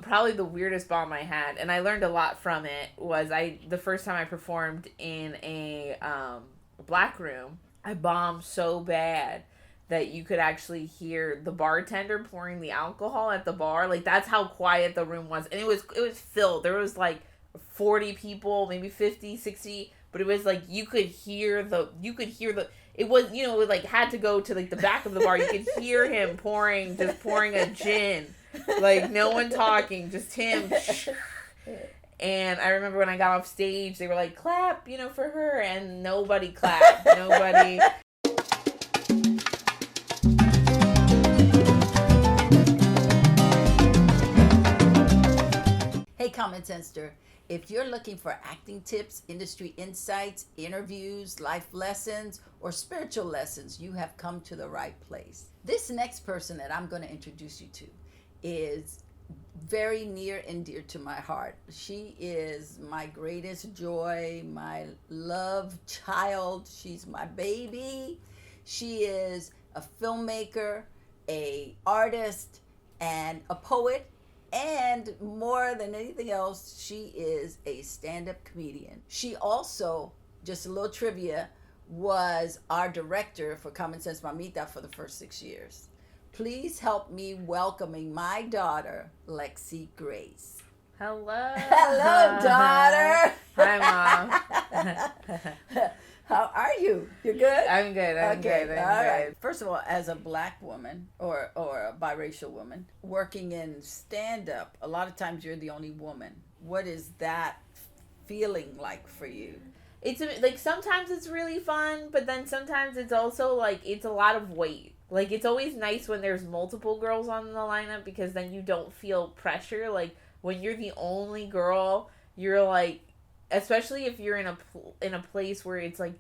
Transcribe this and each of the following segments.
probably the weirdest bomb I had, and I learned a lot from it, was the first time I performed in a black room, I bombed so bad that you could actually hear the bartender pouring the alcohol at the bar. Like, that's how quiet the room was. And it was filled. There was like 40 people, maybe 50, 60, but it was like you could hear it was, it like had to go to like the back of the bar. You could hear him pouring a gin. Like, no one talking, just him. And I remember when I got off stage, they were like, clap, for her, and nobody clapped. Nobody. Hey, Common Sensester. If you're looking for acting tips, industry insights, interviews, life lessons, or spiritual lessons, you have come to the right place. This next person that I'm going to introduce you to is very near and dear to my heart. She is my greatest joy, my love child. She's my baby. She is a filmmaker, an artist, and a poet. And more than anything else, she is a stand-up comedian. She also, just a little trivia, was our director for Sense Mamita for the first 6 years. Please help me welcoming my daughter, Lexie Grace. Hello. Hello, daughter. Hi, Mom. How are you? You're good? I'm good. I'm good. Right. First of all, as a black woman or a biracial woman working in stand-up, a lot of times you're the only woman. What is that feeling like for you? It's like sometimes it's really fun, but then sometimes it's also like it's a lot of weight. Like, it's always nice when there's multiple girls on the lineup because then you don't feel pressure. Like, when you're the only girl, you're like, especially if you're in a place where it's like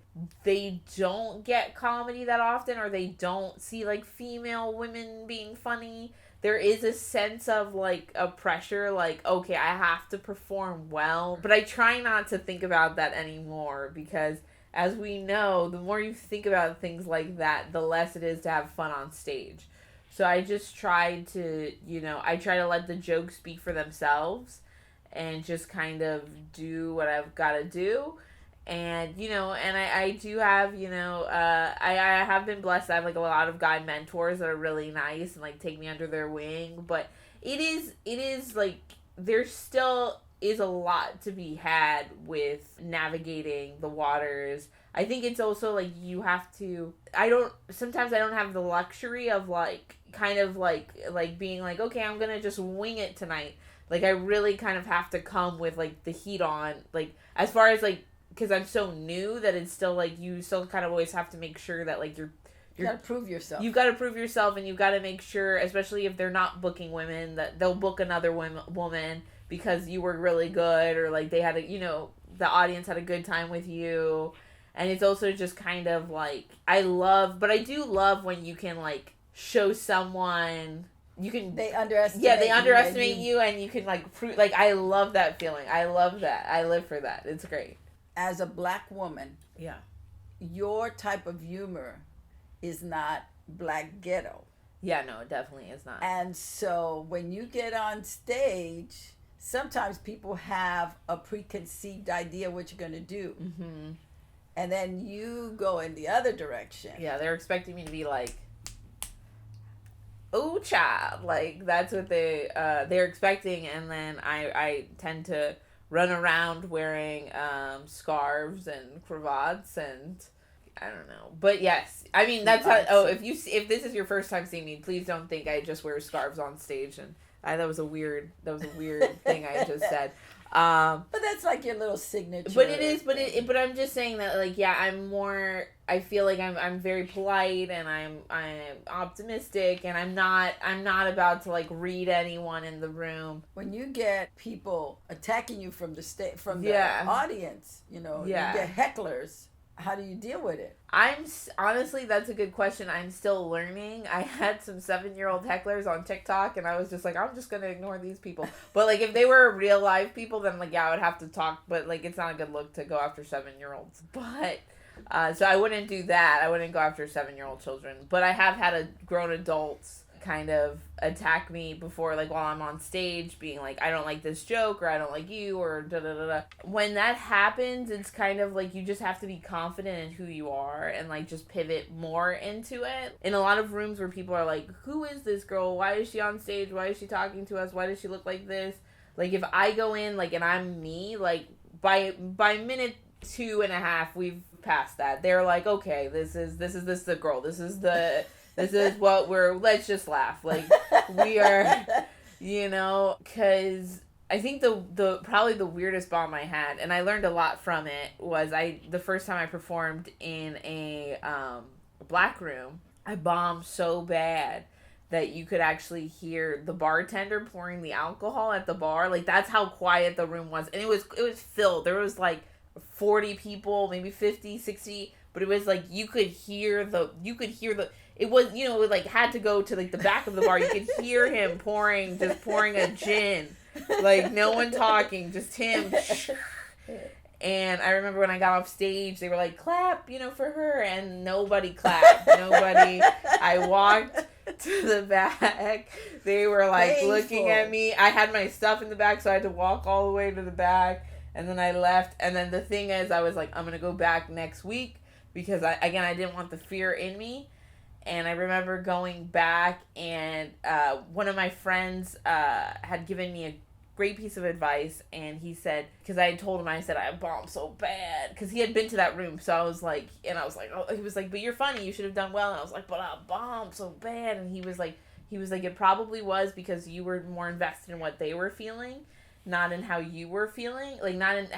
they don't get comedy that often, or they don't see like female women being funny, there is a sense of like a pressure, like, okay, I have to perform well. But I try not to think about that anymore, because as we know, the more you think about things like that, the less it is to have fun on stage. So I just try to, I try to let the jokes speak for themselves and just kind of do what I've got to do. And, and I do have, I have been blessed. I have, like, a lot of guy mentors that are really nice and, like, take me under their wing. But it is, like, there still is a lot to be had with navigating the waters. I think it's also, like, you have to, sometimes I don't have the luxury of, like, kind of, like being like, okay, I'm gonna just wing it tonight. Like, I really kind of have to come with, like, the heat on, like, as far as, like, because I'm so new that it's still, like, you still kind of always have to make sure that, like, you got to prove yourself. You've got to prove yourself, and you've got to make sure, especially if they're not booking women, that they'll book another woman because you were really good, or, like, they had the audience had a good time with you. And it's also just kind of, like, I do love when you can, like, show someone... They underestimate you, and you can, like, prove, like, I love that feeling. I love that. I live for that. It's great. As a black woman, yeah, your type of humor is not black ghetto. Yeah, no, it definitely is not. And so when you get on stage, sometimes people have a preconceived idea what you're going to do. Mm-hmm. And then you go in the other direction. Yeah, they're expecting me to be like, oh, child, like, that's what they're expecting. And then I tend to run around wearing scarves and cravats, and I don't know, but yes, I mean, that's how. If this is your first time seeing me, please don't think I just wear scarves on stage. And that was a weird thing I just said. But that's like your little signature. But it is. But I'm just saying that, like, yeah, I'm more. I feel like I'm very polite, and I'm optimistic, and I'm not about to, like, read anyone in the room. When you get people attacking you from the audience, you get hecklers. How do you deal with it? Honestly, that's a good question. I'm still learning. I had some 7-year-old hecklers on TikTok, and I was just like, I'm just gonna ignore these people. But, like, if they were real live people, then, like, yeah, I would have to talk. But, like, it's not a good look to go after 7-year-olds. But so I wouldn't do that. I wouldn't go after 7-year-old children. But I have had grown adults kind of attack me before, like, while I'm on stage, being like, I don't like this joke, or I don't like you, or da da da da. When that happens, it's kind of like you just have to be confident in who you are and, like, just pivot more into it. In a lot of rooms where people are like, who is this girl? Why is she on stage? Why is she talking to us? Why does she look like this? Like, if I go in, like, and I'm me, like, by minute 2.5, we've passed that. They're like, okay, this is the girl. This is what let's just laugh. Like, we are, because I think the probably the weirdest bomb I had, and I learned a lot from it, was the first time I performed in a black room, I bombed so bad that you could actually hear the bartender pouring the alcohol at the bar. Like, that's how quiet the room was. And it was filled. There was like 40 people, maybe 50, 60, but it was like you could hear it was, it like had to go to like the back of the bar. You could hear him pouring a gin. Like, no one talking, just him. And I remember when I got off stage, they were like, clap, for her, and nobody clapped. Nobody. I walked to the back. They were like looking at me. I had my stuff in the back, so I had to walk all the way to the back, and then I left. And then the thing is, I was like, I'm gonna go back next week, because I didn't want the fear in me. And I remember going back, and one of my friends had given me a great piece of advice, and he said, because I had told him, I said, I bombed so bad, because he had been to that room, so I was like, oh, he was like, but you're funny, you should have done well, and I was like, but I bombed so bad, and he was like, it probably was because you were more invested in what they were feeling, not in how you were feeling, like, not in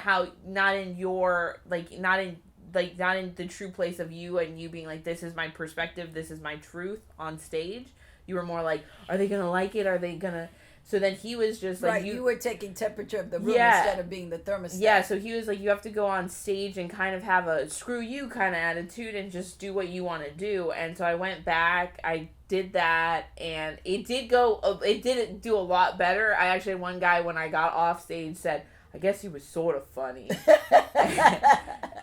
the true place of you, and you being like, this is my perspective, this is my truth on stage. You were more like, are they gonna like it, are they gonna... So then he was just like... Right, you were taking temperature of the room instead of being the thermostat. Yeah, so he was like, you have to go on stage and kind of have a screw you kind of attitude and just do what you want to do. And so I went back, I did that, and it didn't do a lot better. I actually had one guy, when I got off stage, said, I guess he was sort of funny.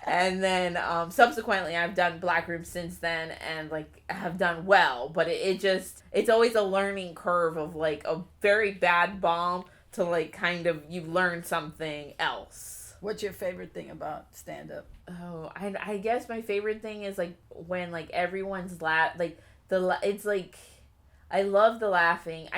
And then subsequently I've done black rooms since then, and like have done well, but it's always a learning curve of like a very bad bomb to like kind of you learn something else. What's your favorite thing about stand-up? Oh, I guess my favorite thing is like when like everyone's it's like I love the laughing.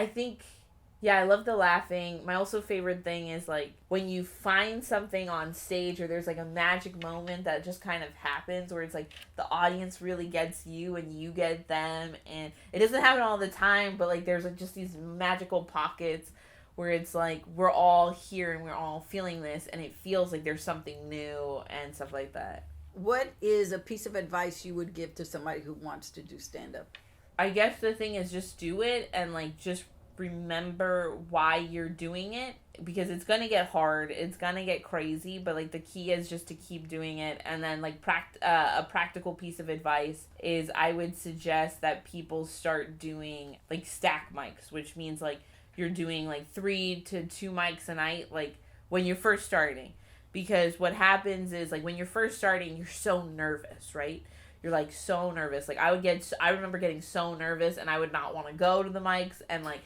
I love the laughing. My also favorite thing is, like, when you find something on stage, or there's, like, a magic moment that just kind of happens, where it's, like, the audience really gets you and you get them, and it doesn't happen all the time, but, like, there's, like, just these magical pockets where it's, like, we're all here and we're all feeling this, and it feels like there's something new and stuff like that. What is a piece of advice you would give to somebody who wants to do stand-up? I guess the thing is just do it, and, like, just remember why you're doing it, because it's gonna get hard, it's gonna get crazy, but like the key is just to keep doing it. And then like a practical piece of advice is I would suggest that people start doing like stack mics, which means like you're doing like 3 to 2 mics a night, like when you're first starting, because what happens is like when you're first starting, you're so nervous, right? You're like so nervous. Like I remember getting so nervous, and I would not want to go to the mics, and like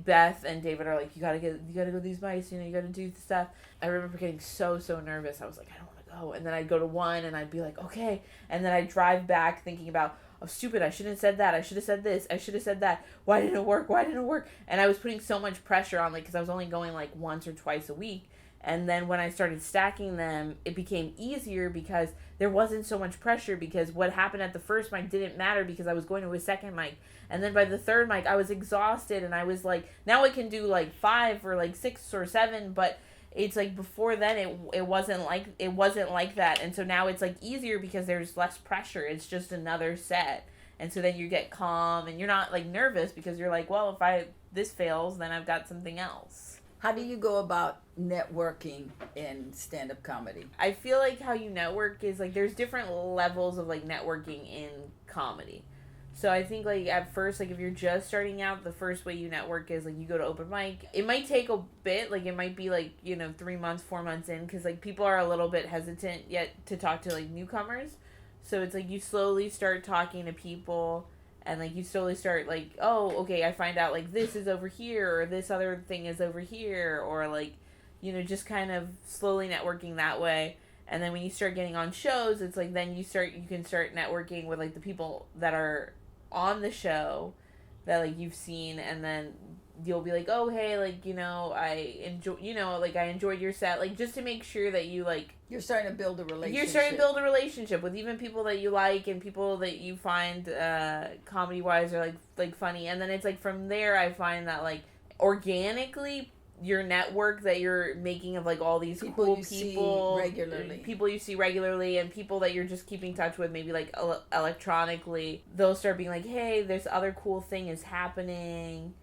Beth and David are like, you gotta go to these mics, you gotta do the stuff. I remember getting so nervous. I was like, I don't want to go. And then I'd go to one, and I'd be like, okay. And then I'd drive back thinking about, oh, stupid, I shouldn't have said that. I should have said this. I should have said that. Why didn't it work? And I was putting so much pressure on, like, because I was only going like once or twice a week. And then when I started stacking them, it became easier because there wasn't so much pressure, because what happened at the first mic didn't matter because I was going to a second mic. And then by the third mic, I was exhausted, and I was like, now I can do like 5 or like 6 or 7, but it's like before then it wasn't like that. And so now it's like easier because there's less pressure. It's just another set. And so then you get calm, and you're not like nervous because you're like, well, if this fails, then I've got something else. How do you go about networking in stand-up comedy? I feel like how you network is like there's different levels of like networking in comedy. So I think like at first, like if you're just starting out, the first way you network is like you go to open mic. It might take a bit, like it might be like 3 months, 4 months in, because like people are a little bit hesitant yet to talk to like newcomers. So it's like you slowly start talking to people, And like you slowly start like, oh, okay, I find out like this is over here, or this other thing is over here, or like, just kind of slowly networking that way. And then when you start getting on shows, it's like then you can start networking with like the people that are on the show that like you've seen, and then you'll be like, oh hey, like I enjoyed your set, like just to make sure that you like you're starting to build a relationship. You're starting to build a relationship with even people that you like and people that you find comedy wise or like funny, and then it's like from there I find that like organically your network that you're making of like all these cool people regularly, people you see regularly, and people that you're just keeping touch with maybe like electronically, they'll start being like, hey, this other cool thing is happening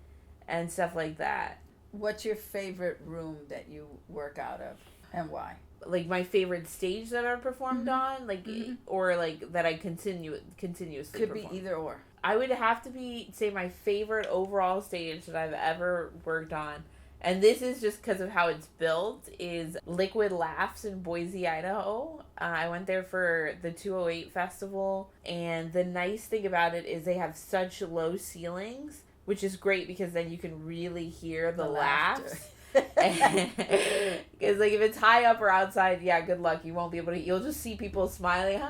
and stuff like that. What's your favorite room that you work out of and why? Like my favorite stage that I've performed on, like or like that I continuously could perform. Be either or. I would have to say my favorite overall stage that I've ever worked on, and this is just because of how it's built, is Liquid Laughs in Boise, Idaho. I went there for the 208 festival, and the nice thing about it is they have such low ceilings, which is great because then you can really hear the laughs. Because like if it's high up or outside, yeah, good luck, you won't be able to. You'll just see people smiling,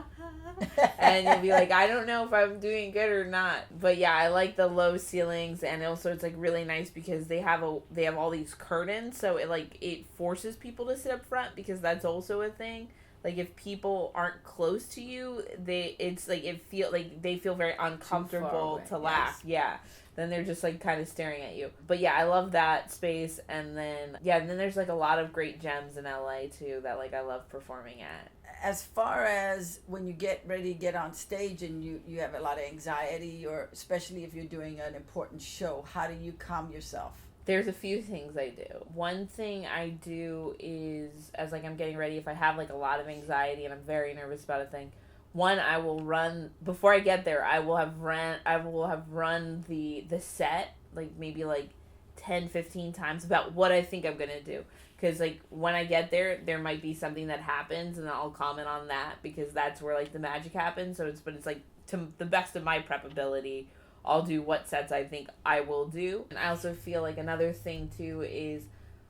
and you'll be like, I don't know if I'm doing good or not. But yeah, I like the low ceilings, and also it's like really nice because they have all these curtains, so it forces people to sit up front, because that's also a thing. Like if people aren't close to you, they feel very uncomfortable to laugh. Yeah. Then they're just like kind of staring at you. But yeah, I love that space. And then there's like a lot of great gems in LA too that like I love performing at. As far as when you get ready to get on stage and you have a lot of anxiety, or especially if you're doing an important show, how do you calm yourself? There's a few things I do. One thing I do is, as like I'm getting ready, if I have like a lot of anxiety and I'm very nervous about a thing, one, I will run before I get there. I will have run the set like maybe like 10-15 times about what I think I'm gonna do, because like when I get there might be something that happens and I'll comment on that, because that's where like the magic happens. So it's like to the best of my prep ability, I'll do what sets I think I will do. And I also feel like another thing too is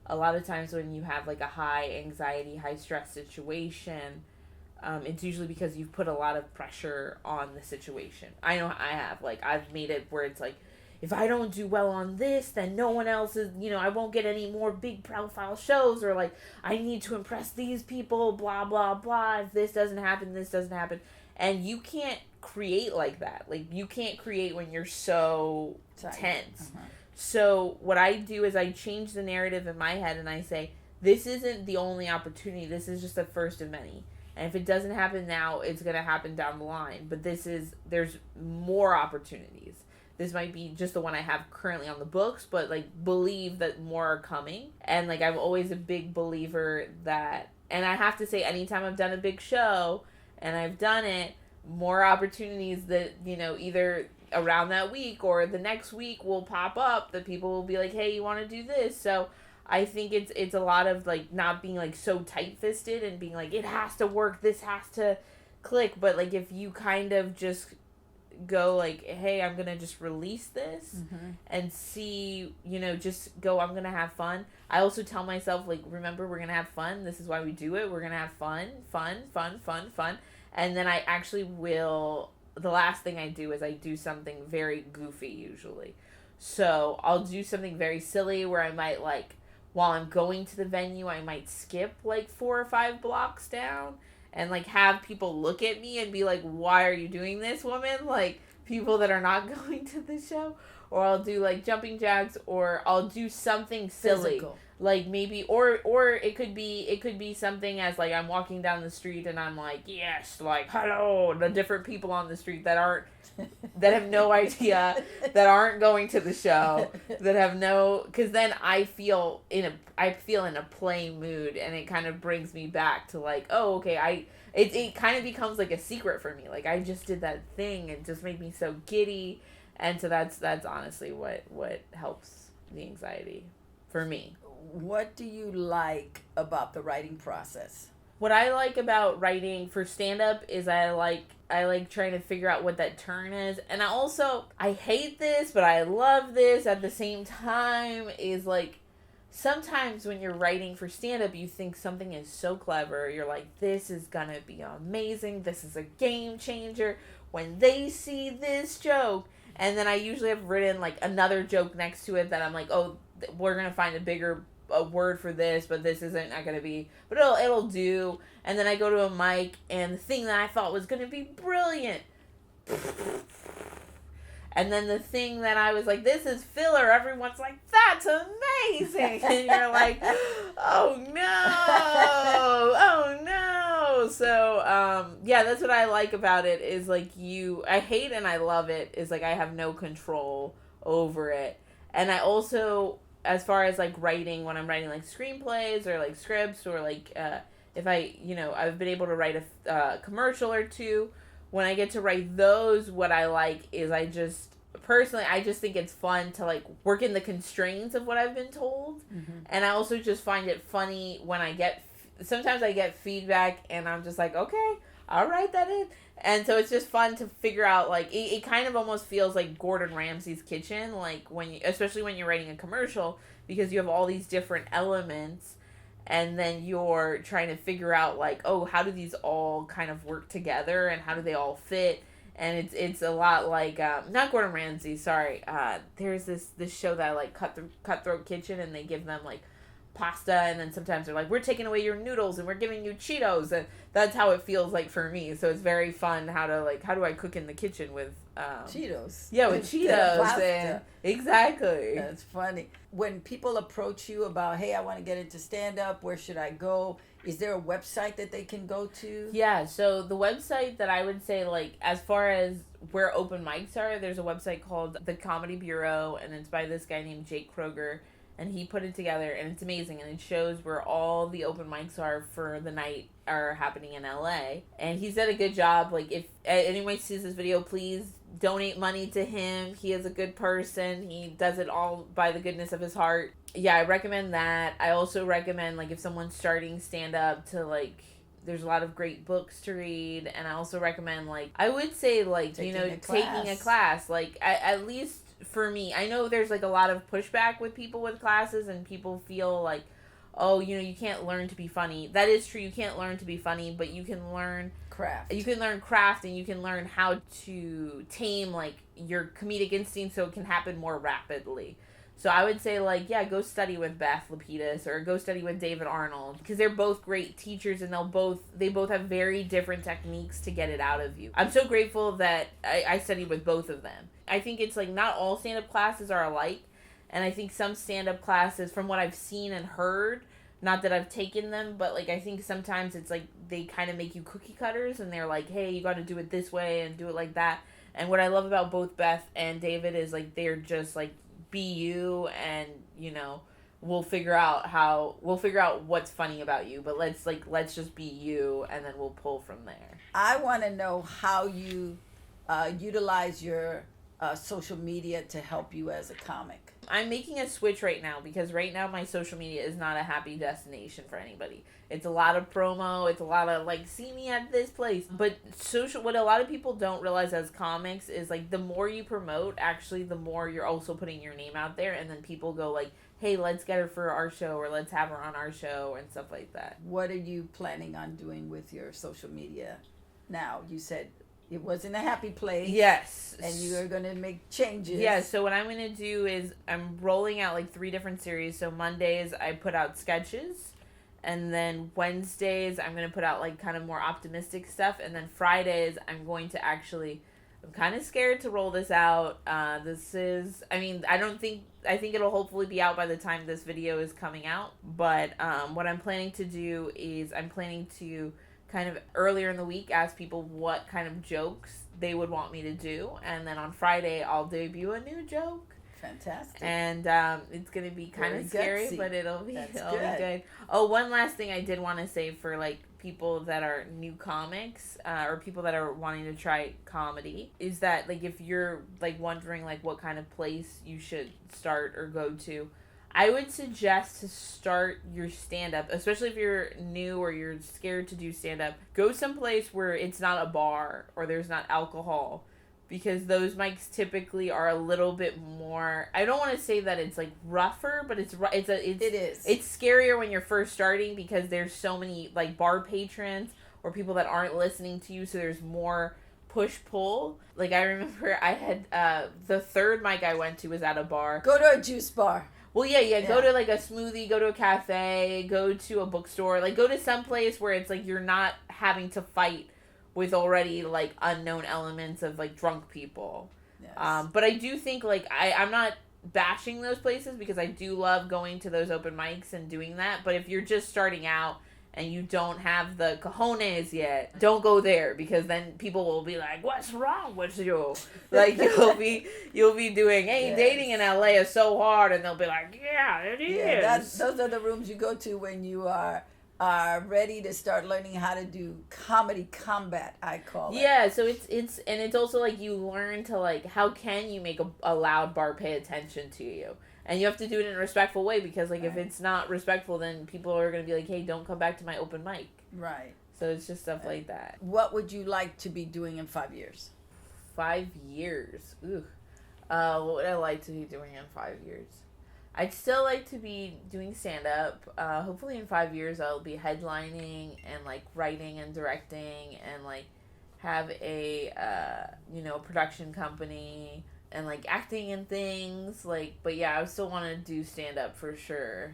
a lot of times when you have like a high anxiety, high stress situation, it's usually because you've put a lot of pressure on the situation. I know I have. Like, I've made it where it's like, if I don't do well on this, then no one else is, I won't get any more big profile shows, or like, I need to impress these people, blah, blah, blah. If this doesn't happen, this doesn't happen. And you can't create like that. Like, you can't create when you're so tense. So what I do is I change the narrative in my head and I say, this isn't the only opportunity. This is just the first of many. And if it doesn't happen now, it's going to happen down the line. But there's more opportunities. This might be just the one I have currently on the books, but like believe that more are coming. And like I'm always a big believer that, and I have to say, anytime I've done a big show and I've done it, more opportunities that, either around that week or the next week will pop up that people will be like, hey, you want to do this? So I think it's a lot of like not being like so tight-fisted and being like, it has to work, this has to click. But like if you kind of just go like, hey, I'm gonna just release this and see, just go, I'm gonna have fun. I also tell myself, like, remember, we're gonna have fun, this is why we do it, we're gonna have fun. And then I actually will, the last thing I do is I do something very goofy usually. So I'll do something very silly where I might like, while I'm going to the venue, I might skip like 4 or 5 blocks down and like have people look at me and be like, why are you doing this, woman? Like people that are not going to the show. Or I'll do like jumping jacks, or I'll do something silly. Physical. Like maybe, or it could be something as like I'm walking down the street and I'm like, yes, like, hello, the different people on the street that have no idea, that aren't going to the show, that have no, because then I feel in a play mood, and it kind of brings me back to like, oh, okay, it kind of becomes like a secret for me. Like I just did that thing and just made me so giddy. And so that's honestly what helps the anxiety for me. What do you like about the writing process? What I like about writing for stand-up is I like trying to figure out what that turn is. And I hate this, but I love this at the same time, is like sometimes when you're writing for stand-up, you think something is so clever. You're like, this is gonna be amazing. This is a game changer. When they see this joke, and then I usually have written like another joke next to it that I'm like, oh, we're gonna find a word for this, but this isn't not gonna be, but it'll do. And then I go to a mic, and the thing that I thought was gonna be brilliant, and then the thing that I was like, this is filler, everyone's like, that's amazing. And you're like, oh no, oh no. So, yeah, that's what I like about it, is like I hate and I love it, is like I have no control over it. And I also, as far as like writing, when I'm writing like screenplays or like scripts, or like, if I've been able to write a commercial or two. When I get to write those, what I like is I just think it's fun to like work in the constraints of what I've been told. Mm-hmm. And I also just find it funny when sometimes I get feedback and I'm just like, okay, I'll write that in. And so it's just fun to figure out, like, it kind of almost feels like Gordon Ramsay's kitchen, like especially when you're writing a commercial, because you have all these different elements. And then you're trying to figure out, like, oh, how do these all kind of work together, and how do they all fit? And it's a lot like, not Gordon Ramsay, sorry. There's this show that I like, Cutthroat Kitchen, and they give them, like, pasta, and then sometimes they're like, we're taking away your noodles, and we're giving you Cheetos, and that's how it feels like for me. So it's very fun how do I cook in the kitchen with, Cheetos. Yeah, with Cheetos. And exactly. That's funny. When people approach you about, hey, I want to get into stand-up, where should I go? Is there a website that they can go to? Yeah, so the website that I would say, like, as far as where open mics are, there's a website called The Comedy Bureau, and it's by this guy named Jake Kroger, and he put it together, and it's amazing, and it shows where all the open mics are for the night are happening in LA. And he's done a good job. Like, if anyone sees this video, please donate money to him. He is a good person. He does it all by the goodness of his heart. Yeah, I recommend that. I also recommend, like, if someone's starting stand-up, to, like, there's a lot of great books to read. And I also recommend, like, I would say, like, taking a class. Like, at least for me, I know there's, like, a lot of pushback with people with classes, and people feel like, oh, you can't learn to be funny. That is true. You can't learn to be funny, but you can learn craft. You can learn craft, and you can learn how to tame, like, your comedic instinct so it can happen more rapidly. So I would say, like, yeah, go study with Beth Lapidus, or go study with David Arnold, because they're both great teachers, and they both have very different techniques to get it out of you. I'm so grateful that I studied with both of them. I think it's, like, not all stand-up classes are alike, and I think some stand-up classes, from what I've seen and heard, not that I've taken them, but, like, I think sometimes it's, like, they kind of make you cookie cutters, and they're like, hey, you got to do it this way and do it like that. And what I love about both Beth and David is, like, they're just, like, be you, and, we'll figure out what's funny about you, but let's just be you, and then we'll pull from there. I want to know how you utilize your social media to help you as a comic. I'm making a switch right now, because right now my social media is not a happy destination for anybody. It's a lot of promo. It's a lot of, like, see me at this place. But what a lot of people don't realize as comics is, like, the more you promote, actually, the more you're also putting your name out there. And then people go, like, hey, let's get her for our show, or let's have her on our show, and stuff like that. What are you planning on doing with your social media now? You said it wasn't a happy place. Yes. And you are going to make changes. Yeah, so what I'm going to do is I'm rolling out, like, 3 different series. So Mondays, I put out sketches. And then Wednesdays, I'm going to put out, like, kind of more optimistic stuff. And then Fridays, I'm going to I'm kind of scared to roll this out. I think it'll hopefully be out by the time this video is coming out. But what I'm planning to do is I'm planning to kind of earlier in the week ask people what kind of jokes they would want me to do, and then on Friday I'll debut a new joke. Fantastic. And it's gonna be kind of scary, but it'll be good. Oh, one last thing I did want to say for, like, people that are new comics, or people that are wanting to try comedy, is that, like, if you're, like, wondering, like, what kind of place you should start or go to, I would suggest to start your stand-up, especially if you're new or you're scared to do stand-up. Go someplace where it's not a bar or there's not alcohol, because those mics typically are a little bit more. I don't want to say that it's like rougher, but it is. It's scarier when you're first starting because there's so many like bar patrons or people that aren't listening to you, so there's more push-pull. Like, I remember I had the third mic I went to was at a bar. Go to a juice bar. Well, yeah. Go to like a smoothie, go to a cafe, go to a bookstore, like go to some place where it's like you're not having to fight with already like unknown elements of like drunk people. Yes. But I do think like I'm not bashing those places because I do love going to those open mics and doing that. But if you're just starting out and you don't have the cojones yet, don't go there, because then people will be like, "What's wrong with you?" Like you'll be doing, "Hey, yes, dating in LA is so hard," and they'll be like, "Yeah, it is." Those are the rooms you go to when you are ready to start learning how to do comedy combat, I call it. Yeah, so it's also like you learn to like, how can you make a loud bar pay attention to you? And you have to do it in a respectful way, because like if it's not respectful, then people are going to be like, "Hey, don't come back to my open mic." Right. So it's just stuff like that. What would you like to be doing in 5 years? 5 years? Ooh. What would I like to be doing in 5 years? I'd still like to be doing stand-up. Hopefully in 5 years I'll be headlining and like writing and directing and like have a production company and like acting and things, like, but yeah, I still want to do stand-up for sure.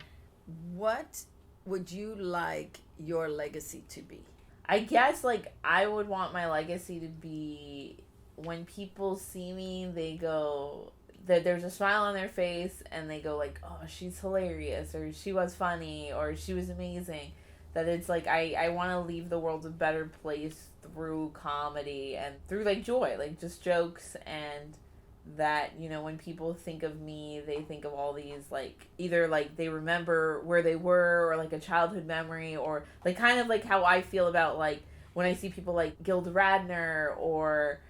What would you like your legacy to be? I guess like I would want my legacy to be, when people see me, they go, that there's a smile on their face and they go like, "Oh, she's hilarious," or "She was funny," or "She was amazing." That it's like I want to leave the world a better place through comedy and through like joy, like just jokes, and that, you know, when people think of me, they think of all these like, either like they remember where they were, or like a childhood memory, or like kind of like how I feel about like when I see people like Gilda Radner or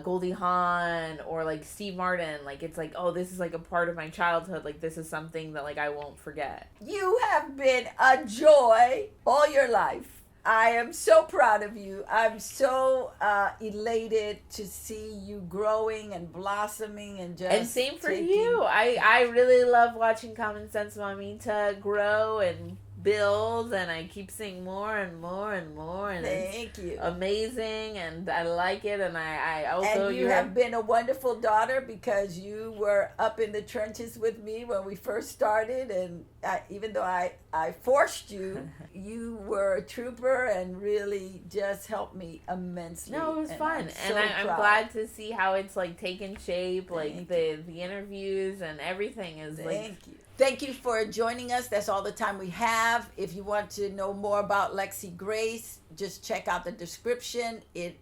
Goldie Hawn or like Steve Martin. Like it's like, oh, this is like a part of my childhood, like this is something that like I won't forget. You have been a joy all your life. I am so proud of you. I'm so elated to see you growing and blossoming and just. And same for you. I really love watching Sense Mamita grow and build, and I keep seeing more and more and more, and thank you. Amazing, and I like it, and I also. And you have been a wonderful daughter, because you were up in the trenches with me when we first started, and even though I forced you, you were a trooper and really just helped me immensely. No, it was fun, and I'm glad to see how it's like taken shape, like the interviews and everything is like. Thank you. Thank you for joining us. That's all the time we have. If you want to know more about Lexie Grace, just check out the description. It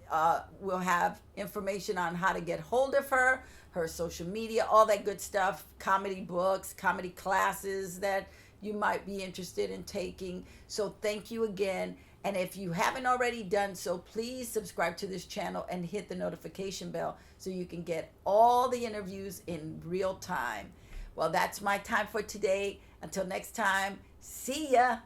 will have information on how to get hold of her, her social media, all that good stuff, comedy books, comedy classes that you might be interested in taking. So thank you again. And if you haven't already done so, please subscribe to this channel and hit the notification bell so you can get all the interviews in real time. Well, that's my time for today. Until next time, see ya.